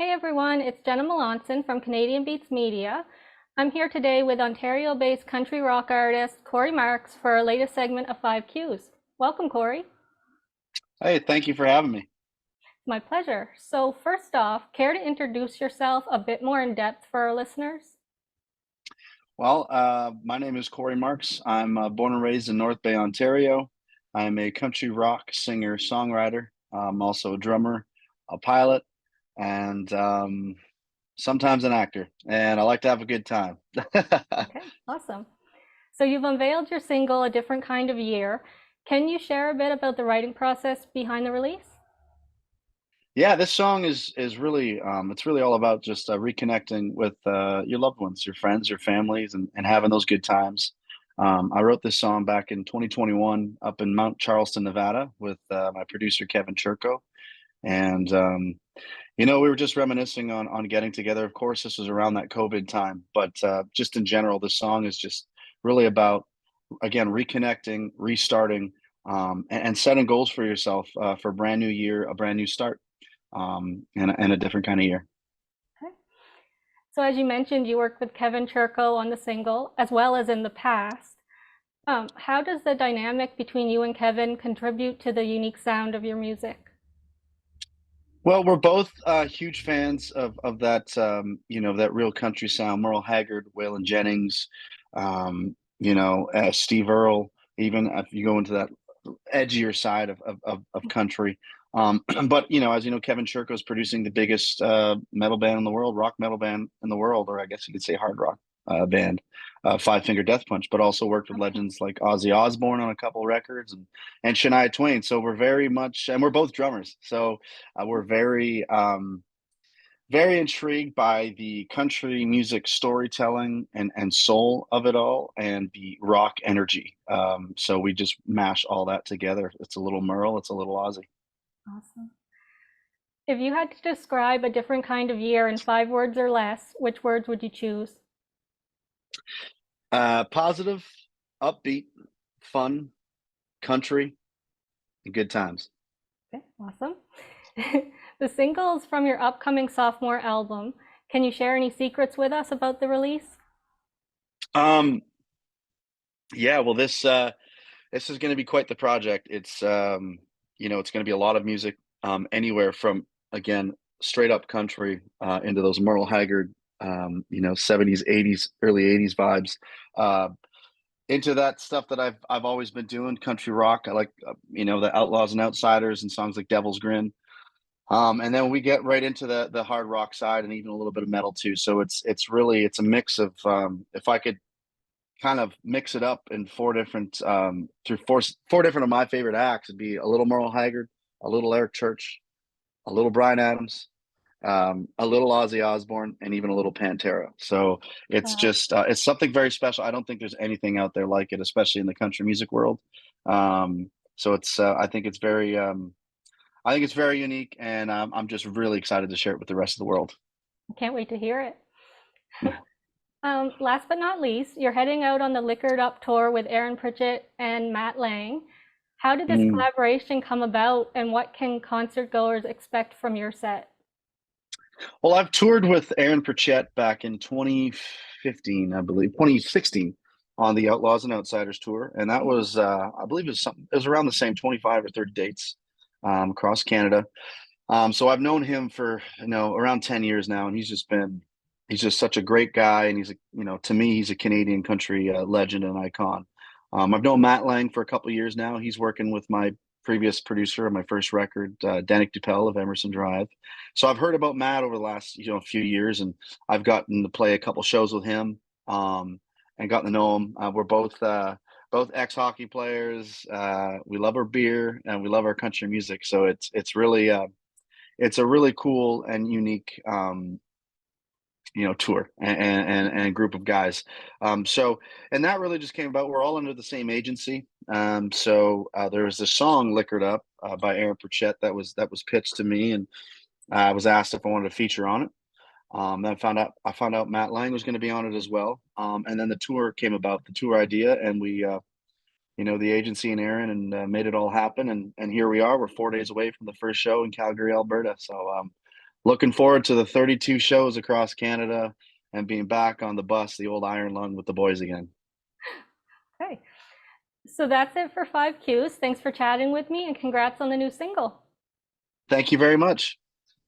Hey everyone, it's Jenna Melanson from Canadian Beats Media. I'm here today with Ontario-based country rock artist Cory Marks for our latest segment of 5 Qs. Welcome, Cory. Hey, thank you for having me. My pleasure. So first off, care to introduce yourself a bit more in depth for our listeners? My name is Cory Marks. I'm born and raised in North Bay, Ontario. I'm a country rock singer, songwriter. I'm also a drummer, a pilot, and sometimes an actor. And I like to have a good time. Okay, awesome. So you've unveiled your single, A Different Kind of Year. Can you share a bit about the writing process behind the release? Yeah, this song is really it's really all about just reconnecting with your loved ones, your friends, your families, and having those good times. I wrote this song back in 2021 up in Mount Charleston, Nevada, with my producer Kevin Churko, and we were just reminiscing on getting together. Of course, this was around that COVID time, but just in general, this song is just really about again reconnecting, restarting, and setting goals for yourself for a brand new year, a brand new start and a different kind of year. Okay. So as you mentioned, you worked with Kevin Churko on the single, as well as in the past. How does the dynamic between you and Kevin contribute to the unique sound of your music? Well, we're both huge fans of that, that real country sound. Merle Haggard, Waylon Jennings, Steve Earle. Even if you go into that edgier side of country. But as you know, Kevin Churko is producing the biggest metal band in the world, rock metal band in the world, or I guess you could say hard rock band, Five Finger Death Punch. But also worked with Okay. legends like Ozzy Osbourne on a couple of records, and Shania Twain. So we're very much, and we're both drummers. So we're very intrigued by the country music storytelling and soul of it all and the rock energy. So we just mash all that together. It's a little Merle, it's a little Ozzy. Awesome. If you had to describe a different kind of year in 5 words or less, which words would you choose? Positive, upbeat, fun, country, and good times. Okay, awesome. The singles from your upcoming sophomore album, can you share any secrets with us about the release? Um, yeah, well, this is going to be quite the project. It's going to be a lot of music, anywhere from again straight up country into those Merle Haggard, 70s, 80s, early 80s vibes, uh, into that stuff that I've always been doing, country rock. I like the Outlaws and Outsiders and songs like Devil's Grin. And then we get right into the hard rock side and even a little bit of metal too. So it's a mix of if I could kind of mix it up in four different through four different of my favorite acts. It'd be a little Merle Haggard, a little Eric Church, a little Brian Adams, a little Ozzy Osbourne, and even a little Pantera. So it's Wow. just it's something very special. I don't think there's anything out there like it, especially in the country music world. So it's I think it's very unique, and I'm just really excited to share it with the rest of the world. I can't wait to hear it. Last but not least, you're heading out on the Liquored Up tour with Aaron Pritchett and Matt Lang. How did this Mm. collaboration come about, and what can concert goers expect from your set? Well, I've toured with Aaron Pritchett back in 2015, I believe, 2016 on the Outlaws and Outsiders tour, and that was, I believe, it was around the same 25 or 30 dates across Canada. So I've known him for around 10 years now, and he's just such a great guy, and to me he's a Canadian country legend and icon. I've known Matt Lang for a couple of years now. He's working with my previous producer of my first record, Danik Dupel of Emerson Drive. So I've heard about Matt over the last few years, and I've gotten to play a couple shows with him, and gotten to know him. We're both ex-hockey players. We love our beer and we love our country music. So it's really it's a really cool and unique tour and group of guys. So and that really just came about. We're all under the same agency. So there was this song "Liquored Up" by Aaron Pritchett that was pitched to me, and I was asked if I wanted to feature on it. Then I found out Matt Lang was going to be on it as well. And then the tour came about, the tour idea, and we the agency and Aaron, and made it all happen. And here we are. We're 4 days away from the first show in Calgary, Alberta. So looking forward to the 32 shows across Canada and being back on the bus, the old Iron Lung with the boys again. Okay. So that's it for 5Qs. Thanks for chatting with me and congrats on the new single. Thank you very much.